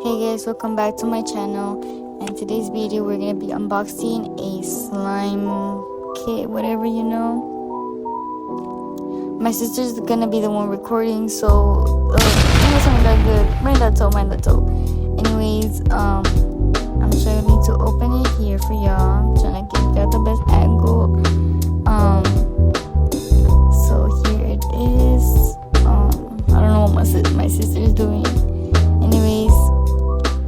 Hey guys, welcome back to my channel. And today's video we're gonna be unboxing a slime kit, whatever you know. My sister's gonna be the one recording, so something that good. Mind that toe. Anyways, I'm trying to open it here for y'all. I'm trying to get the best angle. So here it is. I don't know what my sister is doing. Anyways,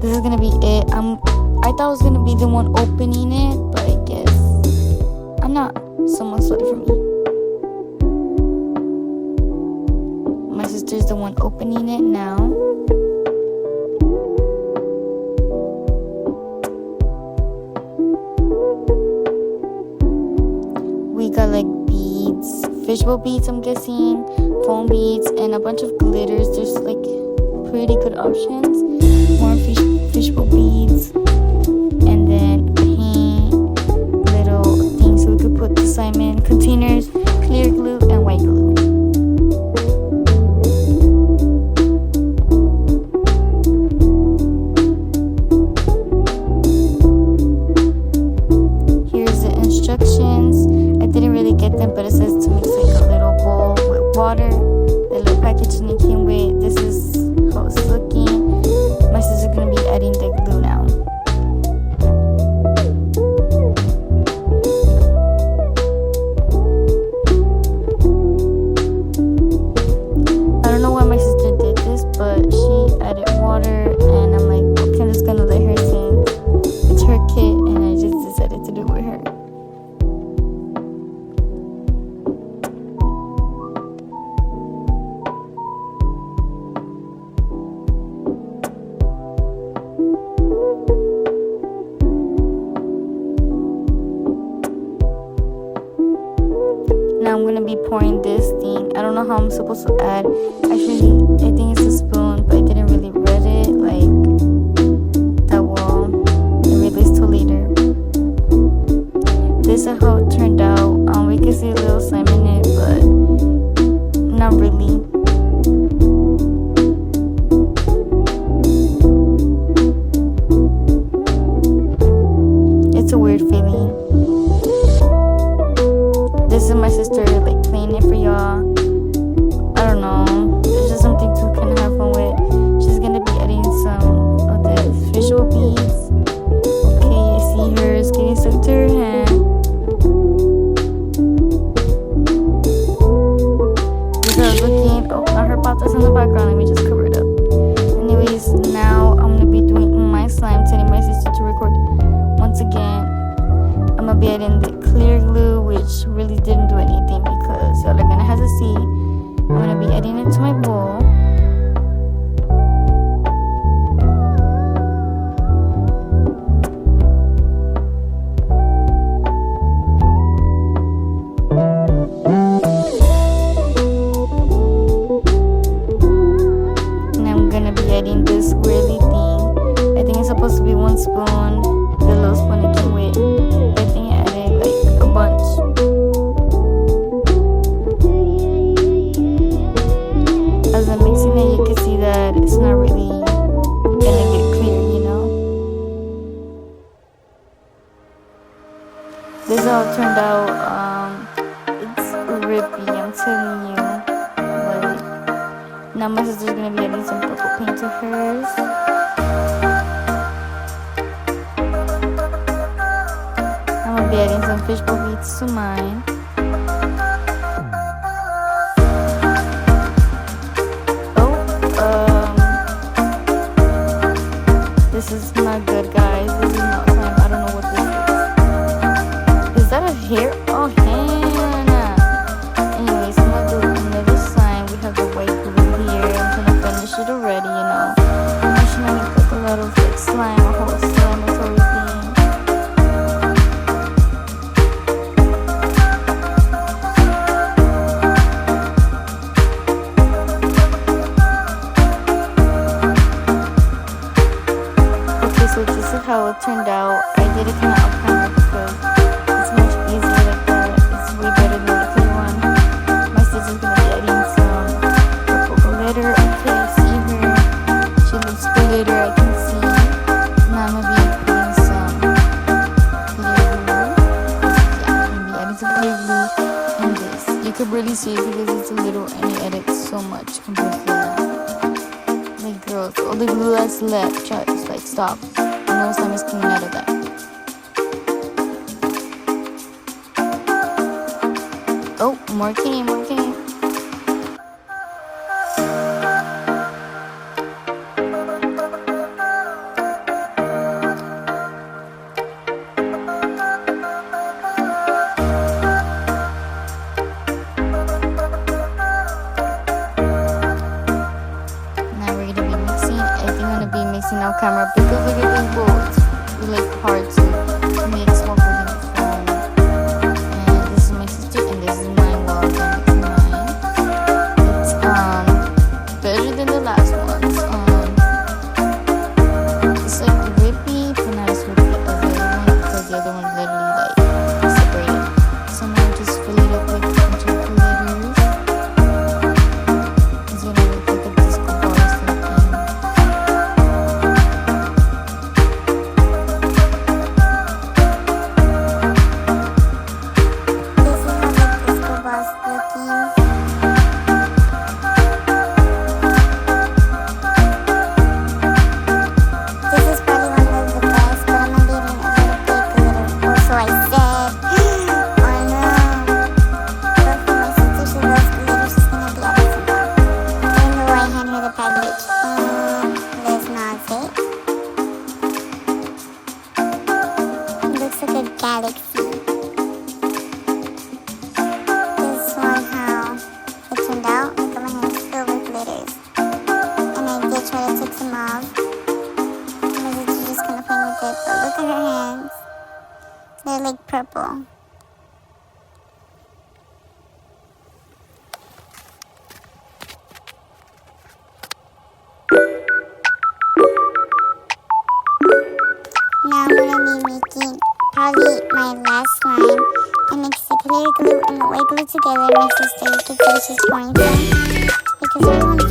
this is gonna be it. I thought I was gonna be the one opening it, but I guess I'm not. Someone stole it from me. My sister's the one opening it now. We got like beads, fishbowl beads, I'm guessing, foam beads, and a bunch of glitters. There's like pretty good options. More fishbowl beads, and then paint, little things so we could put the slime in, containers, clear glue, and white glue. Here's the instructions. I didn't really get them, but it says to mix like a little bowl with water. The little packaging it came with. This is how it's looking. My sister's gonna be adding the glue now. I don't know why my sister did this, but she added water, and I'm like, okay, I'm just gonna let her since it's her kit, and I just decided to do it with her. Now I'm gonna be pouring this thing. I don't know how I'm supposed to add. Actually, I think it's a spoon, but I didn't really read it like that well. I realized till later. This is how it turned out. We can see a little slime in it, but not really. It's a weird feeling. This is my sister like playing it for y'all. I don't know. It's just something to kind of have fun with. She's gonna be adding some of the visual beads. Okay, I see hers getting stuck to her hand. This is looking. Oh, now her pot is in the background. Let me just cover it up. Anyways, now I'm gonna be doing my slime, telling my sister to record once again. I'm gonna be adding the clear glue, which really didn't do anything because y'all are gonna have to see. I'm gonna be adding it to my bowl. And I'm gonna be adding this swirly thing. I think it's supposed to be 1 spoon. The little spoon it came with. I think I added like a bunch. As I'm mixing it, you can see that it's not really gonna get clear, you know. This is how it turned out. It's rippy, I'm telling you. Like, now my sister's gonna be adding some purple paint to hers. I'm gonna be adding some fishbowl beads to mine. This is not good, guys. This is not slime. I don't know what this is. Is that a hair? Oh, Hannah. Anyways, I'm gonna do another slime. We have the white glue here. I'm gonna finish it already, you know. I'm just gonna make like a lot of like slime, a whole slime-atory thing. So this is how it turned out. I did it kind of up camera because it's much easier like that. It's way better than the clear one. My sister's gonna be adding some purple glitter. Okay, I see her. She looks glitter. I can see much compared to that. Like, girls, all the glue that's left, just like, stop. No slime is coming out of that. Oh, more came, more came. Mixing our camera because look at these bullets. It's like hard to mix what we're gonna film. And this is my sister and this is mine while I'm mixing mine. It's better than the last ones. It's like rippy, but not as rippy as the other one because the other one literally like separated. So now I just fill it up with a bunch of glitters. It's gonna look like a disco ball or something. Galaxy. This one, how it turned out. Look at my hands filled with glitters. And I did try to take some off. Because it's just gonna play with it. But look at her hands. They're like purple. Now I'm gonna be making probably my last slime. I mix the clear glue and the white glue together. My sister, you can see she's pouring some because everyone